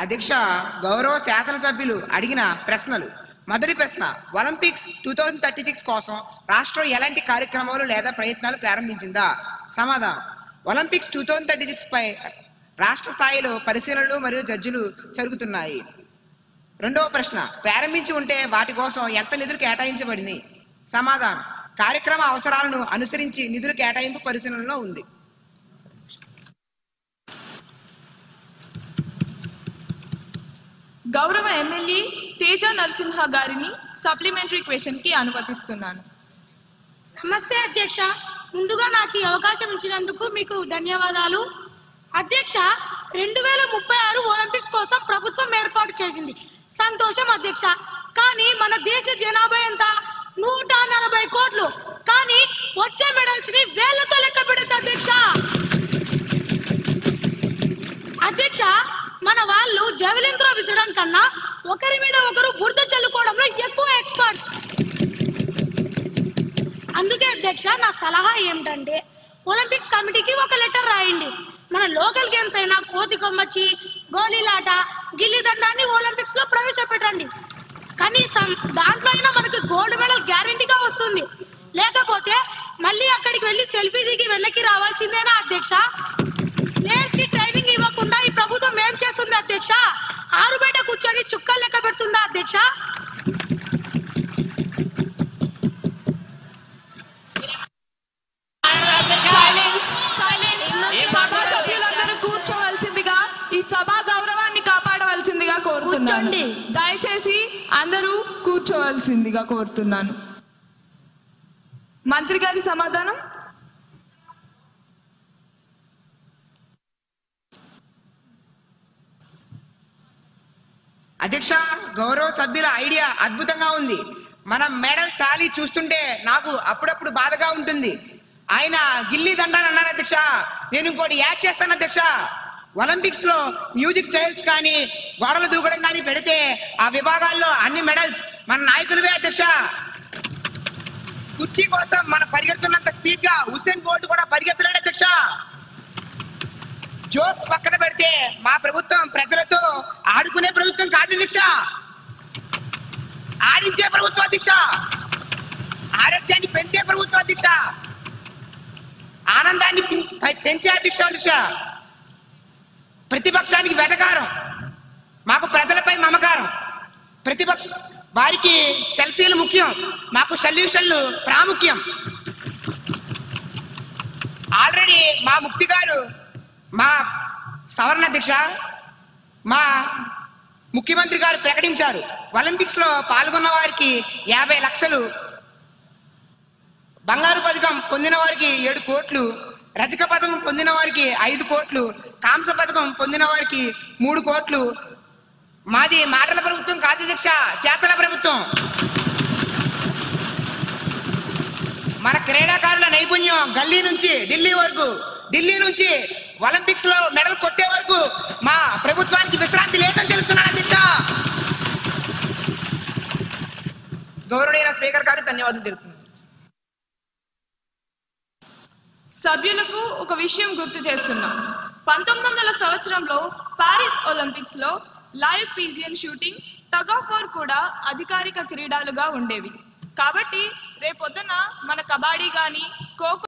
అధ్యక్ష, గౌరవ శాసనసభ్యులు అడిగిన ప్రశ్నలు. మొదటి ప్రశ్న, ఒలింపిక్స్ 2036 కోసం రాష్ట్రం ఎలాంటి కార్యక్రమాలు లేదా ప్రయత్నాలు ప్రారంభించిందా? సమాధానం, ఒలింపిక్స్ 2036 పై రాష్ట్ర స్థాయిలో పరిశీలనలు మరియు జడ్జిలు జరుగుతున్నాయి. రెండవ ప్రశ్న, ప్రారంభించి ఉంటే వాటి కోసం ఎంత నిధులు కేటాయించబడింది? సమాధానం, కార్యక్రమ అవసరాలను అనుసరించి నిధుల కేటాయింపు పరిశీలనలో ఉంది. గౌరవ ఎమ్మెల్యే తేజ నరసింహ గారిని సప్లిమెంటరీ క్వశ్చన్ కి అనుమతిస్తున్నాను. నమస్తే అధ్యక్ష, ముందుగా నాకు ఈ అవకాశం ఇచ్చినందుకు మీకు ధన్యవాదాలు. అధ్యక్ష, 2036 ఒలింపిక్స్ కోసం ప్రభుత్వం ఏర్పాటు చేసింది, సంతోషం అధ్యక్ష. కానీ మన దేశ జనాభా ఎంత? 140 కోట్లు. కానీ వచ్చే మెడల్స్ ని వేలతో లెక్క పెడుతుంది అధ్యక్ష. అధ్యక్ష, మన వాళ్ళు జెవెలిన్ త్రో విసరడం కన్నా ఒకరి మీద ఒకరు బురద చల్లుకోవడంలో ఎక్కువ ఎక్స్పర్ట్స్. అందుకే అధ్యక్ష, నా సలహా ఏమిటంటే ఒలింపిక్స్ కమిటీకి ఒక లెటర్ రాయండి. మన లోకల్ గేమ్స్ అయినా కోతి కొమ్మచ్చి, గోళీలాట, గిల్లి దండాన్ని ఒలింపిక్స్ లో ప్రవేశపెట్టండి. కనీసం దాంట్లో అయినా మనకి గోల్డ్ మెడల్ గ్యారెంటీగా వస్తుంది. లేకపోతే మళ్ళీ అక్కడికి వెళ్ళి సెల్ఫీ దిగి వెనక్కి రావాల్సిందేనా అధ్యక్ష? ప్లేయర్స్ కి ట్రైనింగ్ ఇవ్వకుండా ఈ ప్రభుత్వం ఏం చేస్తుంది అధ్యక్ష? ఆరు బయట కూర్చొని చుక్కలు లెక్క పెడుతుందా అధ్యక్ష? సభ్యులందరూ కూర్చోవలసిందిగా, ఈ సభా గౌరవాన్ని కాపాడవలసిందిగా కోరుతున్నాను. దయచేసి అందరూ కూర్చోవలసిందిగా కోరుతున్నాను. మంత్రి గారి సమాధానం. అధ్యక్ష, గౌరవ సభ్యుల ఐడియా అద్భుతంగా ఉంది. మన మెడల్ టాలీ చూస్తుంటే నాకు అప్పుడప్పుడు బాధగా ఉంటుంది. ఆయన గిల్లీ దండాన్ని అన్నారు అధ్యక్ష, నేను ఇంకోటి యాడ్ చేస్తాను అధ్యక్ష. ఒలింపిక్స్ లో మ్యూజిక్ చైర్స్ కానీ గోడలు దూకడం కానీ పెడితే ఆ విభాగాల్లో అన్ని మెడల్స్ మన నాయకులవే అధ్యక్ష. కుర్చీ కోసం మనం పరిగెడుతున్నంత స్పీడ్ గా హుస్సేన్ బోల్ట్ కూడా పరిగెత్తలేడు అధ్యక్ష. జోక్స్ పక్కన పెడితే మా ప్రభుత్వం ప్రజలతో ఆడుకునే ప్రభుత్వం కాదు అధ్యక్ష, ఆడించే ప్రభుత్వం అధ్యక్ష, ఆరోగ్యాన్ని పెంచే ప్రభుత్వం అధ్యక్ష, ఆనందాన్ని పెంచే అధ్యక్ష. ప్రతిపక్షానికి వెటకారం, మాకు ప్రజలపై మమకారం. ప్రతిపక్ష వారికి సెల్ఫీలు ముఖ్యం, మాకు సొల్యూషన్లు ప్రాముఖ్యం. ఆల్రెడీ మా ముక్తి గారు, మా సవరణ అధ్యక్ష, మా ముఖ్యమంత్రి గారు ప్రకటించారు, ఒలింపిక్స్ లో పాల్గొన్న వారికి 50 లక్షలు, బంగారు పథకం పొందిన వారికి 7 కోట్లు, రజక పథకం పొందిన వారికి 5 కోట్లు, కాంస పథకం పొందిన వారికి 3 కోట్లు. మాది మాటల ప్రభుత్వం కాదు అధ్యక్ష, చేతల ప్రభుత్వం. మన క్రీడాకారుల నైపుణ్యం గల్లీ నుంచి ఢిల్లీ వరకు, ఢిల్లీ నుంచి ఒలింపిక్స్ లో మెడల్ కొట్టే వరకు మా ప్రభుత్వానికి విశ్రాంతి లేదని తెలుస్తున్నాను అధ్యక్ష. గౌరవనీయ స్పీకర్ గారు ధన్యవాదాలు తెలుపుతున్నాను. సభ్యులకు ఒక విషయం గుర్తు చేస్తున్నాం. 1900 సంవత్సరంలో పారిస్ ఒలింపిక్స్ లో live pigeon shooting, tug of war కూడా అధికారిక క్రీడలుగా ఉండేవి. కాబట్టి రేపొద్దున మన కబడ్డీ గాని, ఖోఖో